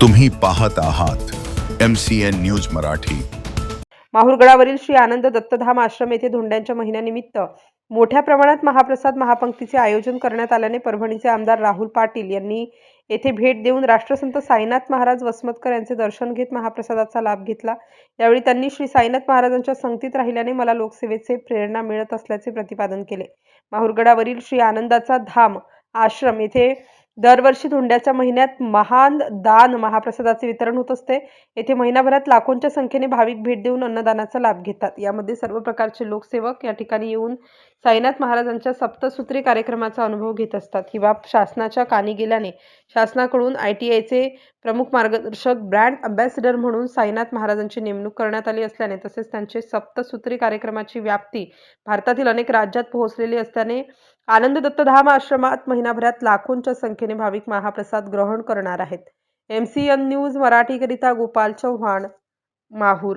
तुम्ही पाहत आहात MCN न्यूज मराठी। माहुरगडावरील श्री आनंद दत्तधाम आश्रम येथे धोंड्यांच्या महिन्यानिमित्त मोठ्या प्रमाणात महाप्रसाद महापंक्तीचे आयोजन करण्यात आल्याने परभणीचे आमदार राहुल पाटील यांनी येथे भेट देऊन राष्ट्रसंत साईनाथ महाराज वसमतकर यांचे दर्शन घेत महाप्रसादाचा लाभ घेतला। यावेळी त्यांनी श्री साईनाथ महाराजांच्या संगतीत राहिल्याने मला लोकसेवेचे प्रेरणा मिळत असल्याचे प्रतिपादन केले। माहुरगडावरील श्री आनंदाचा धाम आश्रम येथे दरवर्षी धोंड्याच्या महिन्यात महान दान महाप्रसादाचे वितरण होत असते। येथे महिनाभरात लाखोंच्या संख्येने भाविक भेट देऊन अन्नदानाचा लाभ घेतात। यामध्ये सर्व प्रकारचे लोकसेवक या ठिकाणी येऊन साईनाथ महाराजांच्या सप्तसूत्री कार्यक्रमाचा अनुभव घेत असतात। ही बाब शासनाच्या कानी गेल्याने शासनाकडून ITIचे प्रमुख मार्गदर्शक ब्रँड अँबॅसेडर म्हणून साईनाथ महाराजांची नेमणूक करण्यात आली असल्याने तसेच त्यांचे सप्तसूत्री कार्यक्रमाची व्याप्ती भारतातील अनेक राज्यात पोहोचलेली असल्याने आनंद दत्तधाम आश्रमात महिनाभरात लाखोंच्या संख्येने भाविक महाप्रसाद ग्रहण करणार आहेत। MCN न्यूज मराठीकरिता गोपाल चव्हाण, माहूर।